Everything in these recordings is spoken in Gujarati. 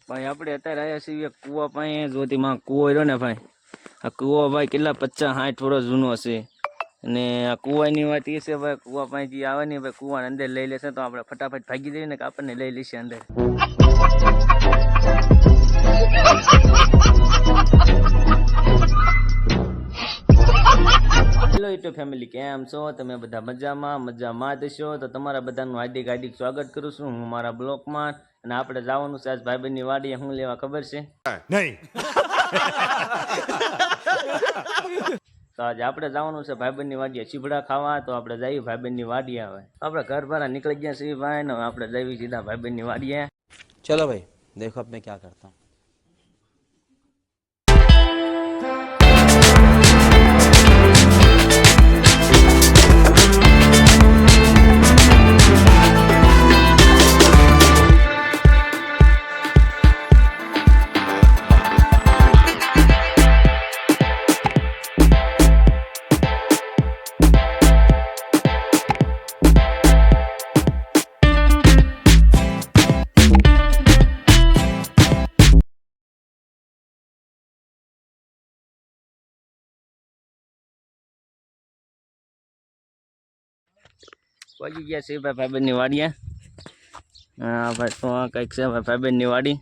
ભાઈ આપણે અત્યારે આવ્યા છીએ કૂવા પાસે જોતીમાં કૂવો રહ્યો ને ભાઈ આ કૂવો ભાઈ કેટલા 50-60 વર્ષ જૂનો હશે અને આ કૂવાની વાત એ છે ભાઈ કૂવા પાસે જે આવે ને ભાઈ કૂવાને અંદર લઈ લેશે તો આપણે ફટાફટ ભાગી જઈએ ને કે આપણને લઈ લેશે અંદર। હેલો યુટ્યુબ ફેમિલી, કેમ છો તમે બધા? મજામાં જશો તો તમારા બધાનું હાર્દિક સ્વાગત કરું છું હું મારા બ્લોગમાં। અને આપણે જવાનું છે આજ ભાઈબંધની વાડીએ શું લેવા ખબર છે? નહીં। તો આજે આપણે જવાનું છે ભાઈબંધની વાડીએ ચીભડા ખાવા। તો આપણે જઈએ ભાઈબંધની વાડીએ। આવે આપણે ઘર ભરા નીકળી ગયા છીએ ભાઈ ને આપણે જઈએ સીધા ભાઈબંધની વાડીએ। चलो भाई देखो अब मैं क्या करता हूँ। પહોંચી ગયા છે ભાઈ ભાઈબંધની વાડીએ। હા ભાઈ તો આ કંઈક છે ભાઈ ભાઈબંધની વાડી।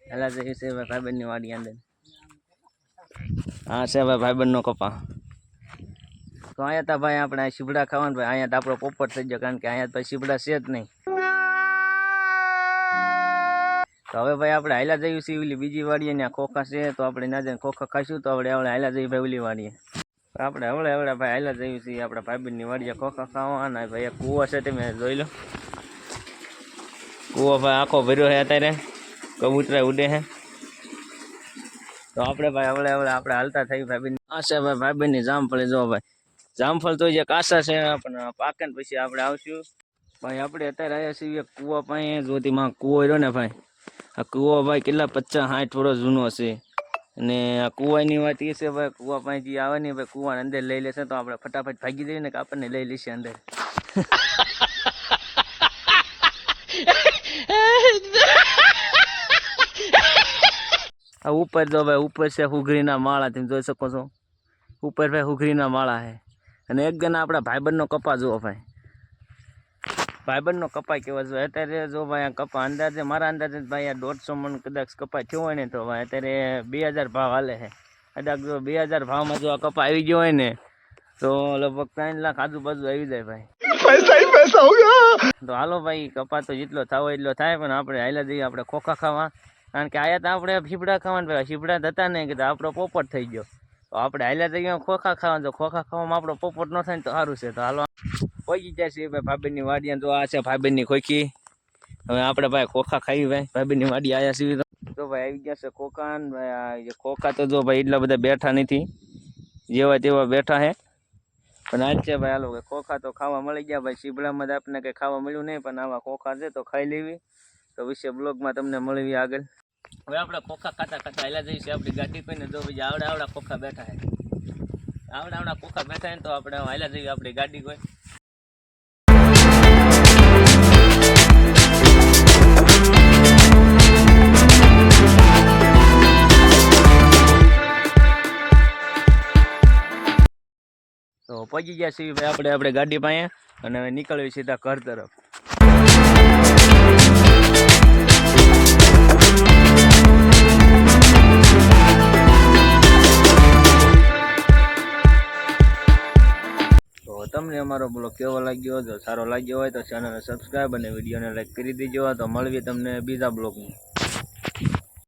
પહેલા જઈએ છે ભાઈ ભાઈબંધની વાડી અંદર। હા છે ભાઈ ભાઈબંધનો કપા। તો અહીંયા તા ભાઈ આપણે શીબડા ખાવાનું ભાઈ અહીંયા તો આપણો પોપટ થઈ ગયો કારણ કે અહીંયા ભાઈ શીબડા છે જ નહીં। તો હવે ભાઈ આપણે હાલ્યા જઈએ છીએ ઓલી બીજી વાડીએ ત્યાં ખોખા છે તો આપણે ના જઈને ખોખા ખાઈશું તો આપણે હાલ્યા જઈએ ભાઈ ઓલી વાડીએ। આપણે હવળે ભાઈ હાલ્યા જઈએ છીએ આપણા ભાઈબંધની વાડીએ ખોખા ખાવાના। ભાઈ એક કૂવો છે તમે જોઈ લો, કૂવો ભાઈ આખો ભર્યો છે અત્યારે, કબૂતરા ઉડે છે। તો આપણે ભાઈ હવળે આપણે હાલતા થઈ ભાઈબંધ। આ છે ભાઈ ભાઈબંધની જામફળ, જો ભાઈ જામફળ તો જે કાસા છે પણ પાકે ને પછી આપણે આવશું। ભાઈ આપણે અત્યારે આવ્યા છીએ કૂવા પાસે જોતીમાં કૂવો રહ્યો ને ભાઈ આ કૂવો ભાઈ કેટલા 50-60 વર્ષ જૂનો હશે અને આ કૂવાની વાત એ છે ભાઈ કૂવા પાસે જે આવે ને ભાઈ કૂવાને અંદર લઈ લેશે તો આપણે ફટાફટ ભાગી જઈએ ને કે આપણને લઈ લેશે અંદર। આ ઉપર જો ભાઈ ઉપર છે હુઘરીના માળા, તમે જોઈ શકો છો ઉપર ભાઈ હુઘરીના માળા છે અને એક ગણા આપણા ભાઈબંધનો કપા જુઓ ભાઈ, ભાઈબંધનો કપા કેવા જોઈએ અત્યારે જો ભાઈ આ કપા અંદાજે મારા અંદાજે ભાઈ આ 150 મણ કદાચ કપા થયો હોય ને તો ભાઈ અત્યારે 2000 ભાવ હાલે છે। કદાચ જો 2000 ભાવમાં જો આ કપા આવી ગયો હોય ને તો લગભગ 3 લાખ આજુબાજુ આવી જાય ભાઈ, પૈસા ही पैसा हो गया। તો હાલો ભાઈ કપા તો જેટલો થાવ એટલો થાય પણ આપણે હાલ્યા જઈએ આપણે ખોખા ખાવા કારણ કે આયા તો આપણે શીબડા ખાવાના ભાઈ, શીબડા હતા ને કે આપણો પોપટ થઈ ગયો તો આપણે હાલ્યા જઈએ ખોખા ખાવા। જો ખોખા ખાવામાં આપણો પોપટ ન થાય ને તો સારું છે। તો હાલો પહોંચી જાય છે ભાઈ ભાઈબંધની વાડીએ। તો આ છે ભાઈબંધની ખોખી। હવે આપણે ભાઈ ખોખા ખાઈ ભાઈ ભાઈબંધની વાડી આવ્યા છીએ તો ભાઈ આવી ગયા છે ખોખા ને ભાઈ ખોખા તો જો ભાઈ એટલા બધા બેઠા નથી, જેવા તેવા બેઠા છે પણ આજ છે ભાઈ હાલો ખોખા તો ખાવા મળી ગયા ભાઈ। શીબડામાં જ આપણને કંઈ ખાવા મળ્યું નહીં પણ આવા ખોખા છે તો ખાઈ લેવી। તો વિશે બ્લોગમાં તમને મળવી આગળ। હવે આપણે ખોખા ખાતા હાલ્યા જઈશું આપણી ગાડી કોઈને જો બીજા આવડા ખોખા બેઠા છે, આવડા ખોખા બેઠા ને તો આપણે હાલ્યા જઈએ આપણી ગાડી કોઈ। તો પહોંચી ગયા છીએ ભાઈ આપણે ગાડી પાસે અને હવે નીકળવી સીધા ઘર તરફ। તો તમને અમારો બ્લોગ કેવો લાગ્યો? જો સારો લાગ્યો હોય તો ચેનલને સબસ્ક્રાઈબ અને વિડીયોને લાઈક કરી દેજો। તો મળીએ તમને બીજા બ્લોગમાં।